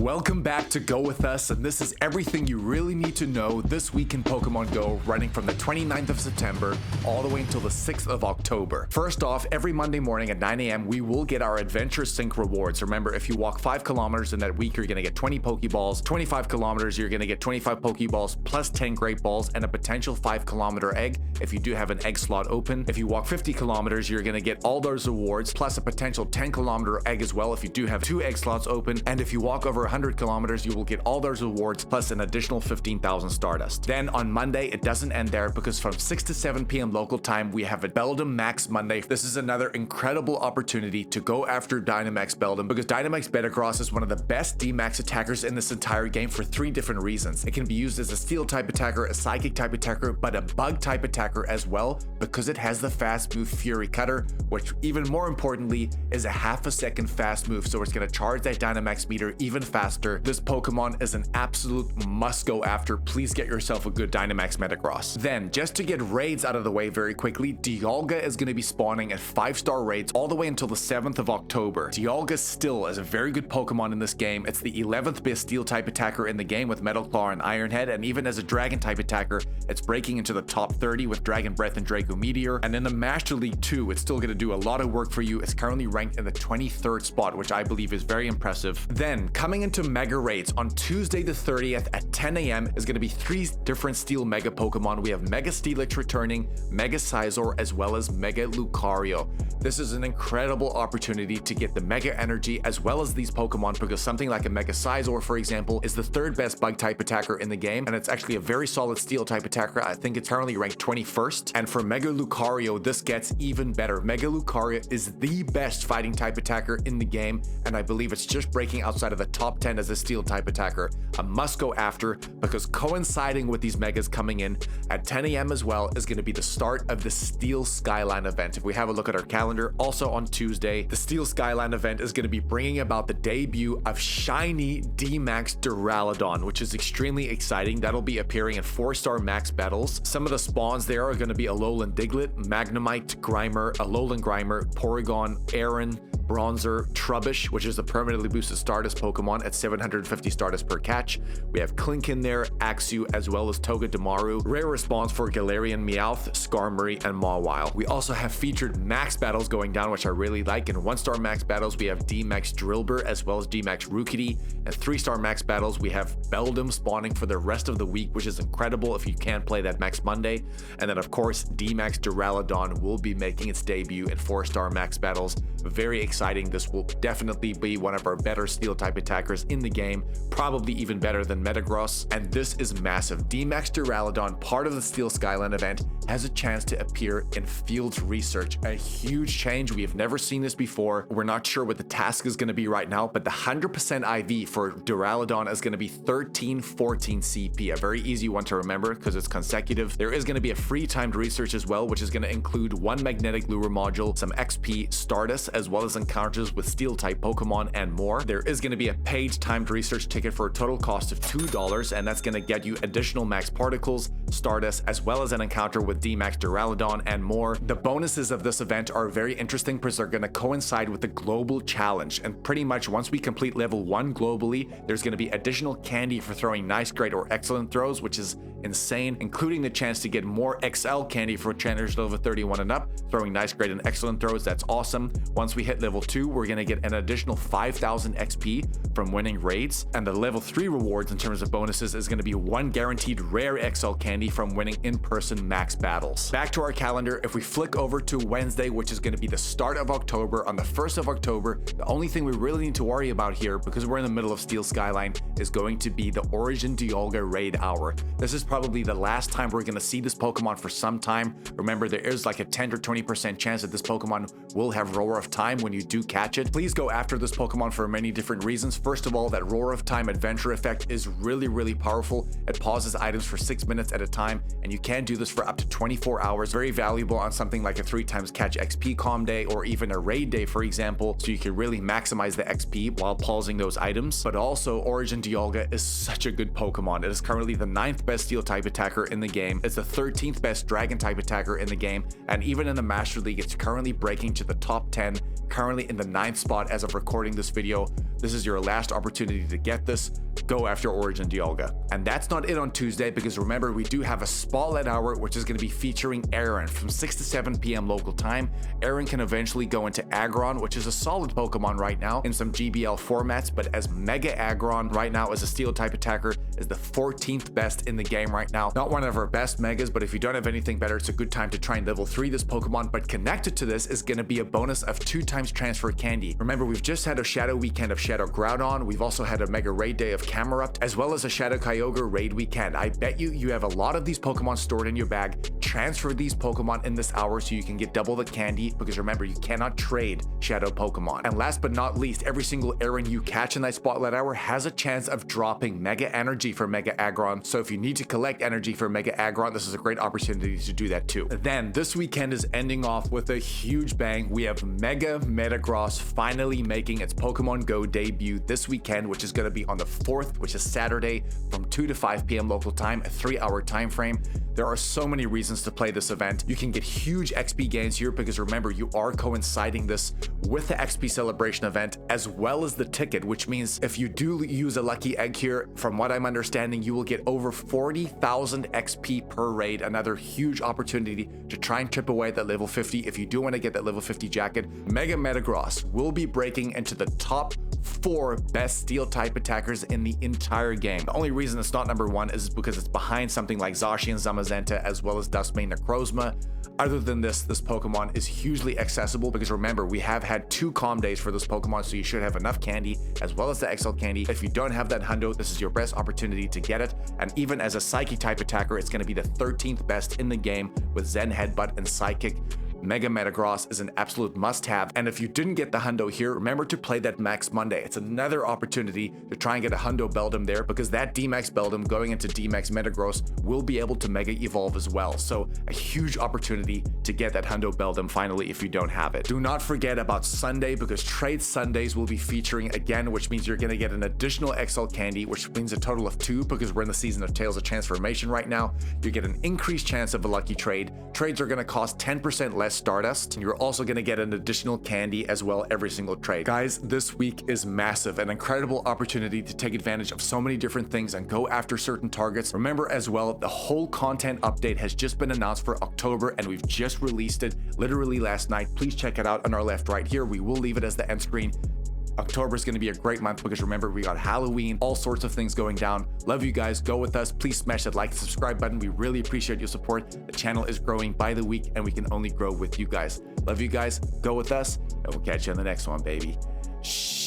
Welcome back to Go With Us, and this is everything you really need to know this week in Pokemon Go, running from the 29th of September all the way until the 6th of October. First off, every Monday morning at 9 a.m. we will get our Adventure Sync rewards. Remember, if you walk 5 kilometers in that week, you're going to get 20 Pokeballs. 25 kilometers, you're going to get 25 Pokeballs plus 10 Great Balls and a potential 5-kilometer egg if you do have an egg slot open. If you walk 50 kilometers, you're going to get all those rewards plus a potential 10-kilometer egg as well if you do have 2 egg slots open. And if you walk over 100 kilometers, you will get all those rewards plus an additional 15,000 Stardust. Then on Monday, it doesn't end there, because from 6 to 7 p.m. local time, we have a Beldum Max Monday. This is another incredible opportunity to go after Dynamax Beldum, because Dynamax Metagross is one of the best D-Max attackers in this entire game for 3 different reasons. It can be used as a Steel type attacker, a Psychic type attacker, but a Bug type attacker as well, because it has the fast move Fury Cutter, which even more importantly is a half a second fast move, so it's going to charge that Dynamax meter even faster. This Pokemon is an absolute must go after. Please get yourself a good Dynamax Metagross. Then, just to get raids out of the way very quickly, Dialga is going to be spawning at 5-star raids all the way until the 7th of October. Dialga still is a very good Pokemon in this game. It's the 11th best Steel type attacker in the game with Metal Claw and Iron Head, and even as a Dragon type attacker, it's breaking into the top 30 with Dragon Breath and Draco Meteor. And in the Master League 2, it's still going to do a lot of work for you. It's currently ranked in the 23rd spot, which I believe is very impressive. Then, coming into Mega Raids on Tuesday the 30th at 10 a.m. is going to be 3 different Steel Mega Pokemon. We have Mega Steelix returning, Mega Scizor, as well as Mega Lucario. This is an incredible opportunity to get the Mega Energy as well as these Pokemon, because something like a Mega Scizor, for example, is the 3rd best Bug type attacker in the game, and it's actually a very solid Steel type attacker. I think it's currently ranked 21st. And for Mega Lucario, this gets even better. Mega Lucario is the best fighting type attacker in the game, and I believe it's just breaking outside of the top 10 as a Steel type attacker. A must go after, because coinciding with these Megas coming in at 10 a.m. as well is going to be the start of the Steel Skyline event. If we have a look at our calendar, also on Tuesday, the Steel Skyline event is going to be bringing about the debut of shiny D-Max Duraludon, which is extremely exciting. That'll be appearing in 4-star max battles. Some of the spawns there are going to be Alolan Diglett, Magnemite, Grimer, Alolan Grimer, Porygon, Aron, Bronzer, Trubbish, which is the permanently boosted Stardust Pokemon at 750 Stardust per catch. We have Klink in there, Axew, as well as Togedemaru. Rare response for Galarian Meowth, Skarmory, and Mawile. We also have featured max battles going down, which I really like. In 1-star max battles, we have D-Max Drillbur as well as D-Max Rookidee. And 3-star max battles, we have Beldum spawning for the rest of the week, which is incredible if you can't play that Max Monday. And then, of course, D-Max Duraludon will be making its debut in 4-star max battles. Very exciting. This will definitely be one of our better Steel type attackers in the game, probably even better than Metagross, and this is massive. D-Max Duraludon, part of the Steel Skyline event, has a chance to appear in Field Research. A huge change. We have never seen this before. We're not sure what the task is going to be right now, but the 100% IV for Duraludon is going to be 1314 CP, a very easy one to remember because it's consecutive. There is going to be a free timed research as well, which is going to include 1 magnetic lure module, some XP, Stardust, as well as encounters with Steel type Pokemon and more. There is going to be a paid timed research ticket for a total cost of $2, and that's going to get you additional max particles, Stardust, as well as an encounter with D-Max Duraludon and more. The bonuses of this event are very interesting because they're going to coincide with the global challenge, and pretty much once we complete level 1 globally, there's going to be additional candy for throwing nice, great, or excellent throws, which is insane, including the chance to get more XL candy for trainers level 31 and up, throwing nice, great, and excellent throws. That's awesome. Once we hit level 2, we're going to get an additional 5,000 XP from winning raids, and the level 3 rewards in terms of bonuses is going to be 1 guaranteed rare XL candy from winning in-person max battles. Back to our calendar, if we flick over to Wednesday, which is going to be the start of October, on the 1st of October, the only thing we really need to worry about here, because we're in the middle of Steel Skyline, is going to be the Origin Dialga Raid Hour. This is probably the last time we're going to see this Pokemon for some time. Remember, there is like a 10 or 20% chance that this Pokemon will have Roar of Time when you do catch it. Please go after this Pokemon for many different reasons. First of all, that Roar of Time adventure effect is really powerful. It pauses items for 6 minutes at a time, and you can do this for up to 24 hours. Very valuable on something like a 3x catch XP calm day or even a raid day, for example, so you can really maximize the XP while pausing those items. But also, Origin Dialga is such a good Pokemon. It is currently the 9th best Steel type attacker in the game. It's the 13th best Dragon type attacker in the game, and even in the Master League, it's currently breaking to the top 10, currently in the 9th spot as of recording this video. This is your last opportunity to get this. Go after Origin Dialga. And that's not it on Tuesday, because remember, we do have a Spotlight Hour, which is going to be featuring Aron from 6 to 7 p.m. local time. Aron can eventually go into Aggron, which is a solid Pokemon right now in some GBL formats, but as Mega Aggron right now as a steel type attacker is the 14th best in the game right now. Not one of our best Megas, but if you don't have anything better, it's a good time to try and level 3 this Pokemon. But connected to this is going to be a bonus of 2 times transfer candy. Remember, we've just had a Shadow Weekend of Shadow Groudon. We've also had a Mega Raid Day of Camerupt, as well as a Shadow Kyogre Raid Weekend. I bet you have a lot of these Pokemon stored in your bag. Transfer these Pokemon in this hour so you can get double the candy, because remember, you cannot trade Shadow Pokemon. And last but not least, every single Aron you catch in that Spotlight Hour has a chance of dropping Mega Energy for Mega Aggron. So if you need to collect energy for Mega Aggron, this is a great opportunity to do that too. Then this weekend is ending off with a huge bang. We have Mega Metagross finally making its Pokemon GO debut this weekend, which is going to be on the 4th, which is Saturday from 2 to 5 p.m. local time, a 3-hour time frame. There are so many reasons to play this event. You can get huge XP gains here, because remember, you are coinciding this with the XP celebration event as well as the ticket, which means if you do use a lucky egg here, from what I'm understanding, you will get over 40,000 XP per raid. Another huge opportunity to try and chip away at that level 50 if you do want to get that level 50 jacket. Mega Metagross will be breaking into the top 4 best steel type attackers in the entire game. The only reason it's not number 1 is because it's behind something like Zacian Zamazenta as well as Duskmane Necrozma. Other than this Pokemon is hugely accessible, because remember, we have had 2 calm days for this Pokemon, so you should have enough candy as well as the XL candy. If you don't have that hundo, this is your best opportunity to get it. And even as a Psychic type attacker, it's going to be the 13th best in the game with Zen Headbutt and Psychic. Mega Metagross is an absolute must-have, and if you didn't get the hundo here, remember to play that Max Monday. It's another opportunity to try and get a hundo Beldum there, because that D-Max Beldum going into D-Max Metagross will be able to Mega Evolve as well. So a huge opportunity to get that hundo Beldum finally if you don't have it. Do not forget about Sunday, because Trade Sundays will be featuring again, which means you're going to get an additional XL candy, which means a total of 2, because we're in the season of Tales of Transformation right now. You get an increased chance of a lucky trade. Trades are going to cost 10% less Stardust, and you're also going to get an additional candy as well every single trade. Guys, this week is massive, an incredible opportunity to take advantage of so many different things and go after certain targets. Remember as well, the whole content update has just been announced for October, and we've just released it literally last night. Please check it out on our left right here. We will leave it as the end screen. October is going to be a great month, because remember, we got Halloween, all sorts of things going down. Love you guys. Go with us. Please smash that like and subscribe button. We really appreciate your support. The channel is growing by the week, and we can only grow with you guys. Love you guys. Go with us, and we'll catch you on the next one, baby. Shh.